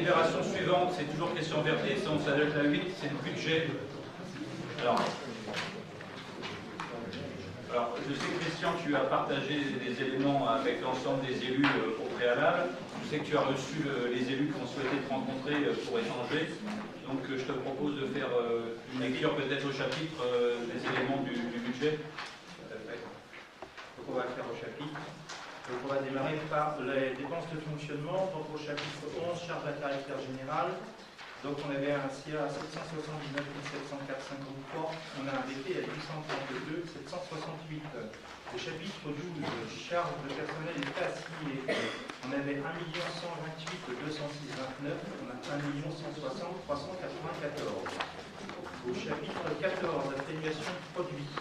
opération suivante, c'est toujours question vérité, c'est on s'adresse à la 8, c'est le budget. Alors, je sais que Christian, tu as partagé des éléments avec l'ensemble des élus au préalable. Je sais que tu as reçu les élus qui ont souhaité te rencontrer pour échanger. Donc je te propose de faire une lecture peut-être au chapitre des éléments du budget. Donc on va le faire au chapitre. Donc on va démarrer par les dépenses de fonctionnement. Donc au chapitre 11, charges à caractère général. Donc on avait un CA à 779 704,53, on a un BP à 832 768. Le chapitre 12, charges de personnel et frais assignés, on avait 1 128 206,29, on a 1 160 394. Au chapitre 14, atténuation de produits,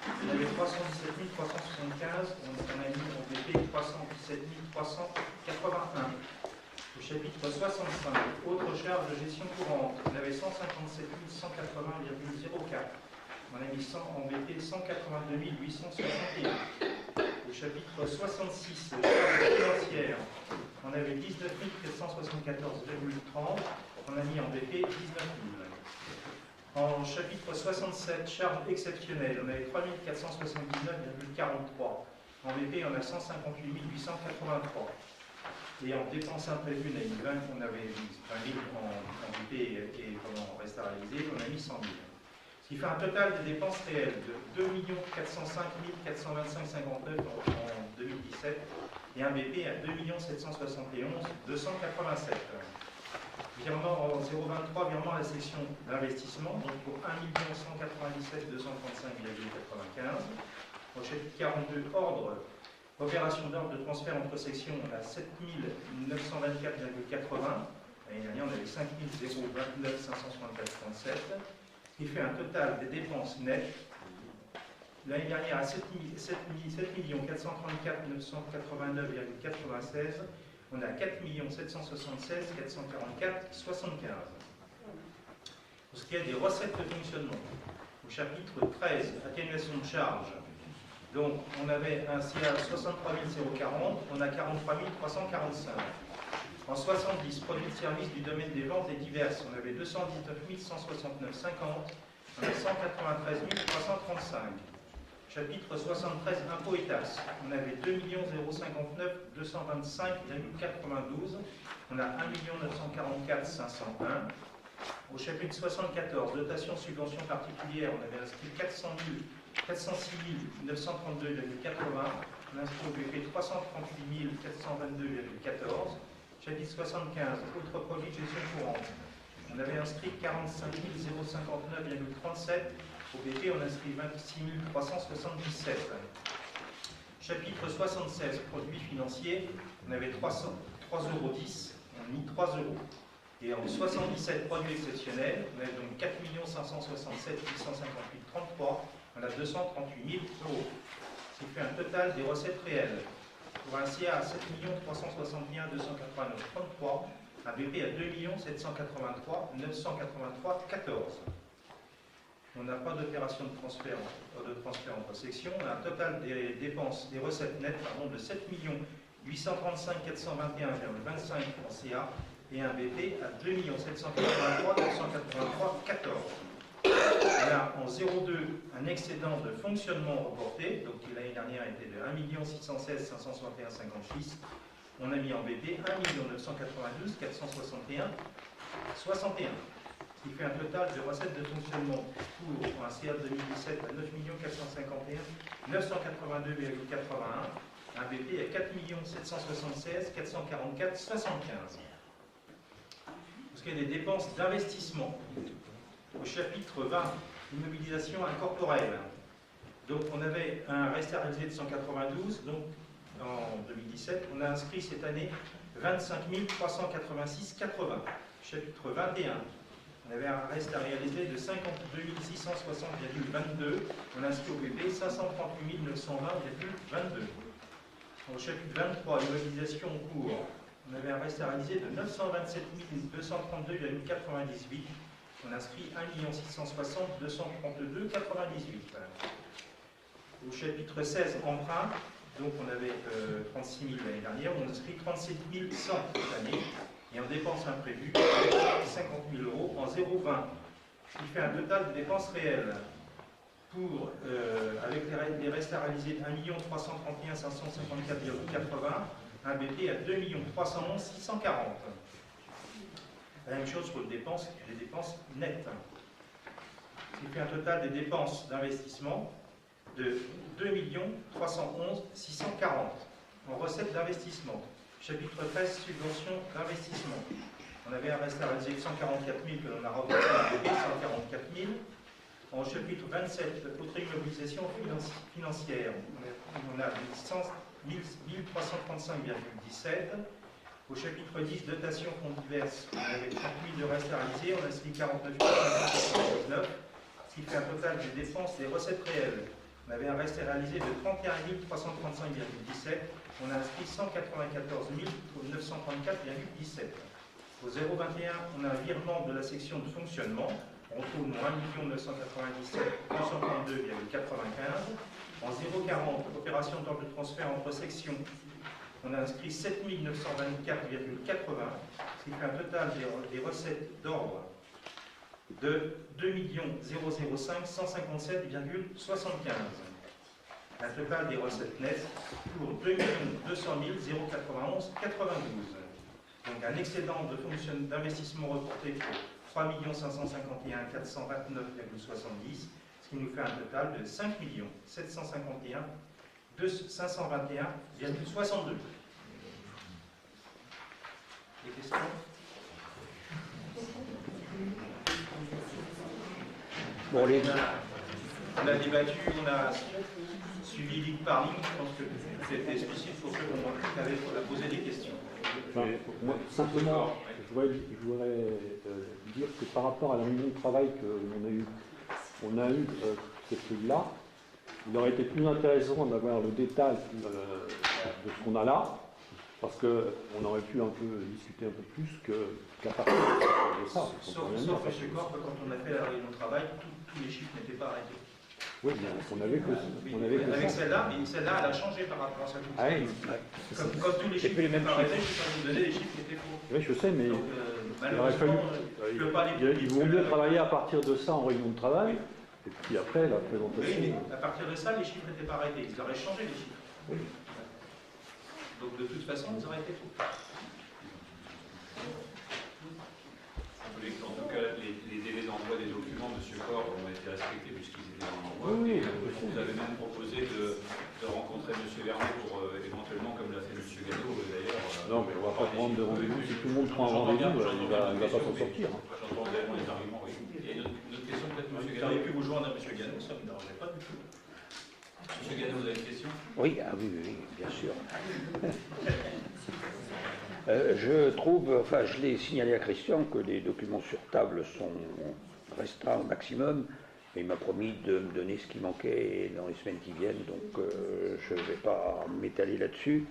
on avait 317 375, on a mis en BP 317 381. Au chapitre 65, autres charges de gestion courante, on avait 157 180,04. On a mis 100 en BP 182 861. Au chapitre 66, charges financières, on avait 19 474,30. On a mis en BP 19 000. En chapitre 67, charges exceptionnelles, on avait 3 479,43. En BP, on a 158 883. Et en dépenses imprévues, on a mis 20 qu'on avait mis 20 000 en BP et en reste à réaliser, on a mis 100 000. Ce qui fait un total de dépenses réelles de 2 405 425,59 en 2017 et un BP à 2 771 287. Virement en 023, virement à la section d'investissement, donc pour 1 197 235,95. Au chapitre 42, ordre. Opération d'ordre de transfert entre sections, on a 7 924,80. L'année dernière, on avait 5 029 564,37. Ce qui fait un total des dépenses nettes. L'année dernière, à 7 434 989,96. On a 4 776 444,75. Pour ce qui est des recettes de fonctionnement, au chapitre 13, atténuation de charges. Donc, on avait un CA 63 040, on a 43 345. En 70, produits de services du domaine des ventes et diverses, on avait 219 169,50, on a 193 335. Chapitre 73, impôts et taxes, on avait 2 059 225,92, on a 1 944 501. Au chapitre 74, dotation subvention particulière, on avait inscrit 406 932,80, on a inscrit au BP 338 422,14. Chapitre 75, autres produits de gestion courante, on avait inscrit 45 059,37, au BP on a inscrit 26 377. Chapitre 76, produits financiers, on avait 3,10 €, on a mis 3 €. Et en 77 produits exceptionnels, on a donc 4 567 858,33, on a 238 000 €. Ce qui fait un total des recettes réelles. Pour un CA à 7 361 289,33, un BP à 2 783 983,14. On n'a pas d'opération de transfert entre sections. On a un total des dépenses, des recettes nettes de 7 835 421,25 en CA et un BP à 2 783 983,14. On a en 0,2 un excédent de fonctionnement reporté, donc qui l'année dernière était de 1 616 561,56. On a mis en BP 1 992 461,61. Ce qui fait un total de recettes de fonctionnement pour un CA 2017 à 9 451 982,81, un BP à 4 776 444,75. Pour ce qui est des dépenses d'investissement, au chapitre 20, immobilisation incorporelle. Donc on avait un reste à réaliser de 192, donc en 2017, on a inscrit cette année 25 386,80. Chapitre 21, on avait un reste à réaliser de 52 660,22, on a inscrit au BP 538 920,22. Au chapitre 23, immobilisation en cours, on avait un reste à réaliser de 927 232,98. On inscrit 1 660 232,98. Au chapitre 16, emprunt, donc on avait 36 000 l'année dernière, on inscrit 37 100 cette année. et en dépenses imprévues, 50 000 € en 0,20, ce qui fait un total de dépenses réelles pour, avec les restes à réaliser de 1 331 554,80, un BP à 2 311 640. La même chose pour les dépenses nettes. Ce qui fait un total des dépenses d'investissement de 2 311 640 en recettes d'investissement. Chapitre 13, subventions d'investissement. On avait un reste à réaliser de 144 000 que l'on a revendu à BP, 144 000. En chapitre 27, autre immobilisation financière, on a 1335,17. Au chapitre 10, dotation fonds diverses, on avait 30 000 de reste à réaliser, on a inscrit 49 ce qui fait un total des dépenses des recettes réelles. On avait un reste à réaliser de 31 335,17, on a inscrit 194 934,17. Au 021, on a un virement de la section de fonctionnement. On trouve 1 997 232,95. En 040, opération d'ordre de transfert entre sections, on a inscrit 7 924,80, ce qui fait un total des recettes d'ordre de 2 005 157,75. Un total des recettes nettes pour 2 200 091,92. Donc un excédent d'investissement reporté pour 3 551 429,70, ce qui nous fait un total de 5 751 521,62. Des questions? Bon, les... On a débattu, on a suivi ligne par ligne. Je pense que c'était spécifique pour ceux qui avaient posé des questions. Enfin, moi, simplement, je voudrais dire que par rapport à la réunion de travail qu'on a eu cette feuille-là, il aurait été plus intéressant d'avoir le détail de ce qu'on a là, parce qu'on aurait pu un peu discuter un peu plus qu'à partir de ça. Sauf M. Corp, quand on a fait la réunion de travail, tous les chiffres n'étaient pas arrêtés. Oui, mais on avait que avec ça. celle-là, mais celle-là, elle a changé par rapport à celle-là. Ah oui, comme tous les chiffres n'étaient pas arrêtés, je ne peux pas vous donner les chiffres qui étaient faux. Oui, je sais, mais Donc, il aurait fallu. Il vaut mieux travailler à partir de ça en réunion de travail, et puis après la présentation. Oui, mais à partir de ça, les chiffres n'étaient pas arrêtés. Ils auraient changé les chiffres. Oui. Donc de toute façon, ils auraient été faux. En tout cas, les délais d'envoi des documents, M. Corps, ont été respectés puisqu'ils étaient en envoi. Oui, vous avez même proposé de rencontrer M. Vernet pour éventuellement, comme l'a fait M. Gallot d'ailleurs. Non, mais on ne va pas prendre de rendez-vous. Si tout le monde prend un rendez-vous, il ne va pas s'en sortir. J'entends également les arguments, oui. Et une autre question peut-être, M. Vous Gallot. auriez pu vous joindre à M. Gallot, ça ne me dérangeait pas du tout. M. Gallot, vous avez une question? Oui, bien sûr. Je trouve, enfin je l'ai signalé à Christian, que les documents sur table sont restreints au maximum. Il m'a promis de me donner ce qui manquait dans les semaines qui viennent, donc je ne vais pas m'étaler là-dessus.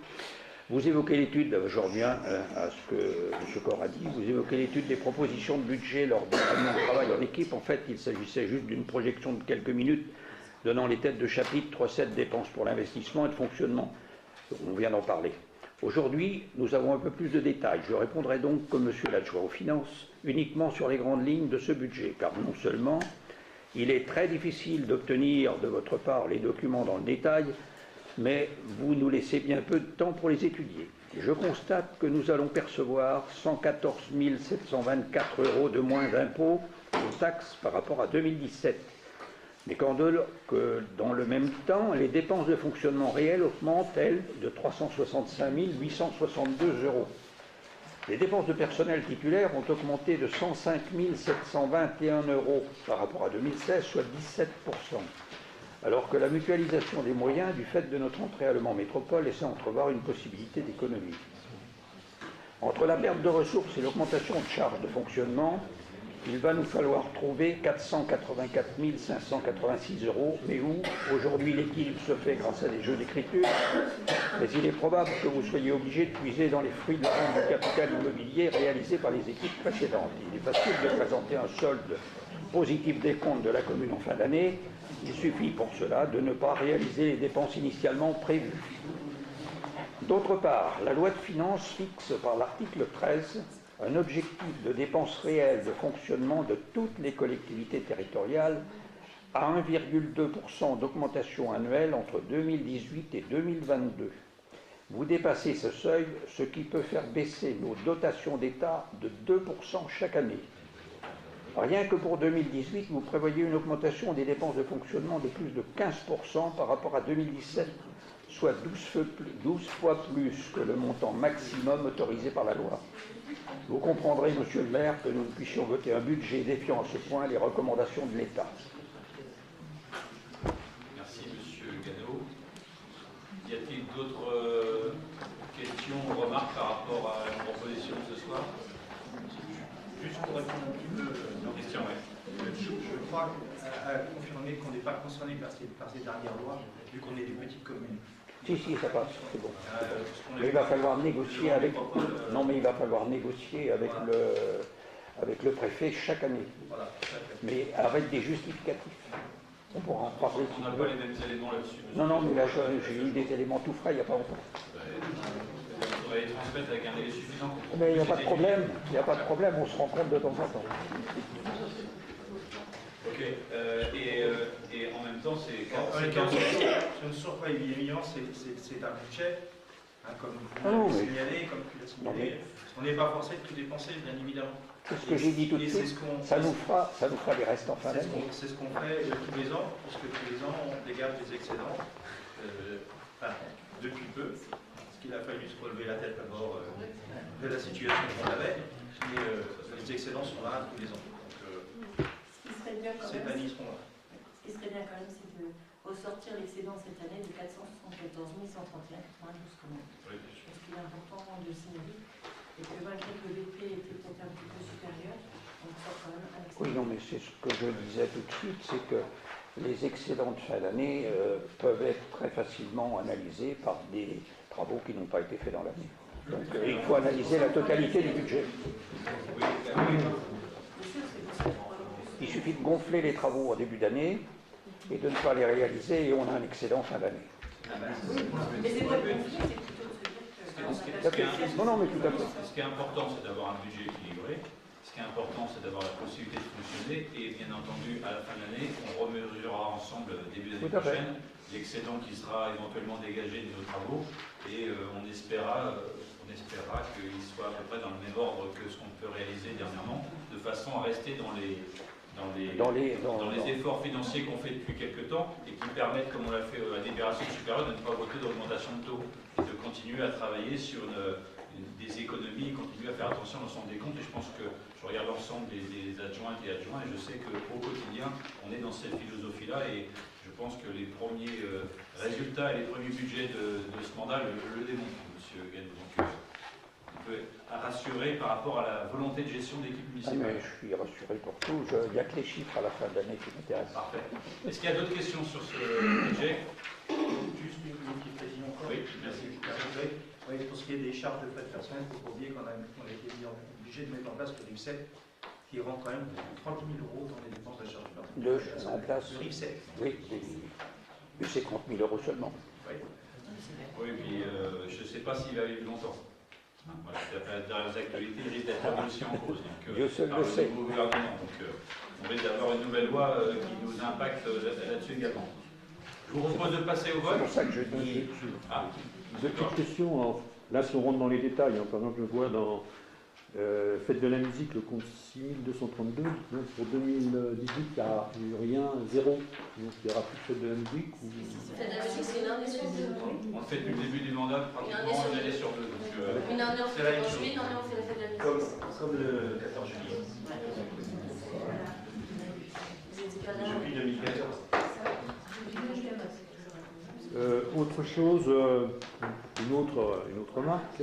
Vous évoquez l'étude, je reviens à ce que M. Corr a dit, vous évoquez l'étude des propositions de budget lors des réunions de travail en équipe. En fait, il s'agissait juste d'une projection de quelques minutes donnant les têtes de chapitre, recettes, dépenses pour l'investissement et de fonctionnement. On vient d'en parler. Aujourd'hui, nous avons un peu plus de détails. Je répondrai donc, comme M. l'adjoint aux finances, uniquement sur les grandes lignes de ce budget, car non seulement il est très difficile d'obtenir de votre part les documents dans le détail, mais vous nous laissez bien peu de temps pour les étudier. Je constate que nous allons percevoir 114 724 € de moins d'impôts aux taxes par rapport à 2017. Mais que dans le même temps, les dépenses de fonctionnement réelles augmentent, elles, de 365 862 €. Les dépenses de personnel titulaire ont augmenté de 105 721 € par rapport à 2016, soit 17%. Alors que la mutualisation des moyens, du fait de notre entrée à Le Mans Métropole, laissait entrevoir une possibilité d'économie. Entre la perte de ressources et l'augmentation de charges de fonctionnement, il va nous falloir trouver 484 586 €, mais où aujourd'hui l'équilibre se fait grâce à des jeux d'écriture, mais il est probable que vous soyez obligé de puiser dans les fruits de la vente du capital immobilier réalisé par les équipes précédentes. Il est facile de présenter un solde positif des comptes de la commune en fin d'année, il suffit pour cela de ne pas réaliser les dépenses initialement prévues. D'autre part, la loi de finances fixe par l'article 13 un objectif de dépenses réelles de fonctionnement de toutes les collectivités territoriales à 1,2% d'augmentation annuelle entre 2018 et 2022. Vous dépassez ce seuil, ce qui peut faire baisser nos dotations d'État de 2% chaque année. Rien que pour 2018, vous prévoyez une augmentation des dépenses de fonctionnement de plus de 15% par rapport à 2017, soit 12 fois plus que le montant maximum autorisé par la loi. Vous comprendrez, monsieur le maire, que nous ne puissions voter un budget défiant à ce point les recommandations de l'État. Merci, monsieur Gano. Y a-t-il d'autres questions ou remarques par rapport à la proposition de ce soir? Juste pour répondre un petit peu, Christian, oui. je crois à confirmer qu'on n'est pas concerné par ces dernières lois, vu qu'on est des petites communes. Si, ça passe, c'est bon. Mais il va falloir négocier avec. Non, mais il va falloir négocier avec le préfet chaque année. Voilà. Mais avec des justificatifs. On pourra en parler. On n'a pas les mêmes éléments là-dessus. Non, mais là j'ai eu des éléments tout frais il n'y a pas longtemps. On va les transmettre avec un délai suffisant. Mais il n'y a pas de problème, on se rencontre de temps en temps. Ok, et en même temps, c'est... Je ne sors pas évidemment, c'est un budget, hein, comme vous l'avez signalé, comme tu l'as signalé. On n'est pas forcé de tout dépenser, bien évidemment. C'est ce que j'ai dit tout de suite, ça nous fera les restes en fin d'année. C'est ce qu'on fait tous les ans, parce que tous les ans, on dégage des excédents, depuis peu, parce qu'il a fallu se relever la tête d'abord de la situation qu'on avait, mais les excédents sont là tous les ans. Cette année, ils seront là. Ce qui serait bien quand même, c'est de ressortir l'excédent cette année de 474 131,92 quand même. Oui, Parce qu'il est important de signaler. Et que malgré que le BP était peut-être un petit peu supérieur, on sort quand même un excédent. Oui, non, mais c'est ce que je disais tout de suite, c'est que les excédents de fin d'année peuvent être très facilement analysés par des travaux qui n'ont pas été faits dans l'année. Donc il faut analyser la totalité du budget. Il suffit de gonfler les travaux en début d'année et de ne pas les réaliser et on a un excédent fin d'année. Mais c'est pas le conflit, c'est plutôt de se dire que... Non, mais tout à fait. Ce qui est important, c'est d'avoir un budget équilibré. Ce qui est important, c'est d'avoir la possibilité de fonctionner. Et bien entendu, à la fin de l'année, on remesurera ensemble début d'année prochaine l'excédent qui sera éventuellement dégagé de nos travaux. Et on espérera qu'il soit à peu près dans le même ordre que ce qu'on peut réaliser dernièrement, de façon à rester dans les efforts financiers qu'on fait depuis quelques temps et qui permettent, comme on l'a fait à la délibération supérieure, de ne pas voter d'augmentation de taux et de continuer à travailler sur des économies, continuer à faire attention à l'ensemble des comptes. Et je pense que je regarde l'ensemble des adjointes et adjoints et je sais qu'au quotidien, on est dans cette philosophie-là et je pense que les premiers résultats et les premiers budgets de ce mandat le démontrent, M. Gano. Donc, on peut rassurer par rapport à la volonté de gestion de l'équipe municipale. Mais je suis rassuré pour tout. Il n'y a que les chiffres à la fin de l'année qui m'intéressent. Parfait. Est-ce qu'il y a d'autres questions sur ce budget? Juste une petite précision encore. Oui, merci. Oui, pour ce qui est des charges de frais de personnel, il ne faut pas oublier qu'on a été obligé de mettre en place le RIFSEC, qui rend quand même 30 000 € dans les dépenses de charges de personnel. En place. Le RIFSEC. Oui, mais c'est 30 000 € seulement. Oui, puis je ne sais pas s'il va vivre longtemps. Voilà, dans les actualités, il risque d'être aussi en cause. Dieu seul le sait. Donc, on risque d'avoir une nouvelle loi qui nous impacte là-dessus également. Je vous propose de passer au vote. C'est pour ça que je dis. Deux petites questions. Alors, là, si on rentre dans les détails, par exemple, je vois dans Fête de la musique, le compte 6232, donc pour 2018, il n'y a rien, zéro. Donc il n'y aura plus de Fête de la musique. Fête de la musique, c'est une année sur deux. On le fait depuis le début du mandat, pratiquement une année sur deux. Donc, Une année on fait le 14 juillet, une année on fait la Fête de la musique. Comme le 14 juillet. Depuis 2014. Autre chose, une autre remarque,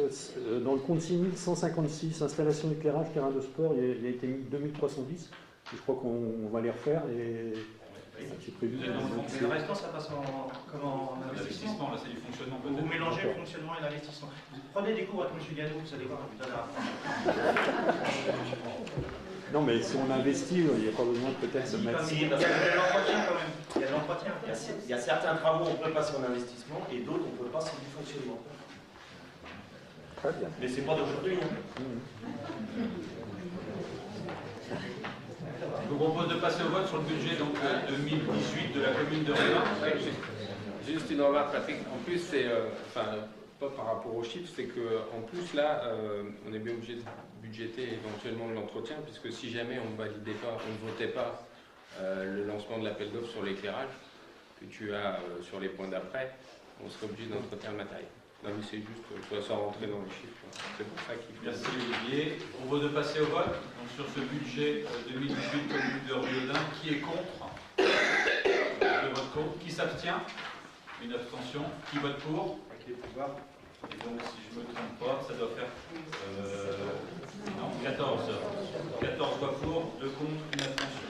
dans le compte 6156, installation d'éclairage, terrain de sport, il a été mis 2310, je crois qu'on va les refaire et c'est prévu. Mais le restant, ça passe en investissement. Là, c'est du fonctionnement. Vous mélangez le fonctionnement et l'investissement. Prenez des cours avec M. Gano, vous allez voir tout à l'heure. Non, mais si on investit, il n'y a pas besoin peut-être de mettre... Il y a de l'entretien quand même. Il y a de l'entretien. Il y a certains travaux, on peut passer en investissement, et d'autres, on ne peut pas, c'est du fonctionnement. Très bien. Mais c'est pas d'aujourd'hui. Je vous propose de passer au vote sur le budget donc, 2018 de la commune de Révin. Juste une remarque, Patrick. En plus, c'est, pas par rapport aux chiffres, c'est qu'en plus, là, on est bien obligé de budgéter éventuellement de l'entretien, puisque si jamais on ne validait pas, on ne votait pas le lancement de l'appel d'offres sur l'éclairage que tu as sur les points d'après, on serait obligé d'entretenir le matériel. Non, mais c'est juste, sans rentrer dans les chiffres. C'est pour ça qu'il faut... Merci Olivier. On propose de passer au vote donc, sur ce budget 2018 commune de Riodin. Qui est contre? Je vote contre. Qui s'abstient? Une abstention. Qui vote pour? Et donc, si je ne me trompe pas, ça doit faire 14. 14 voix pour, 2 contre, une abstention.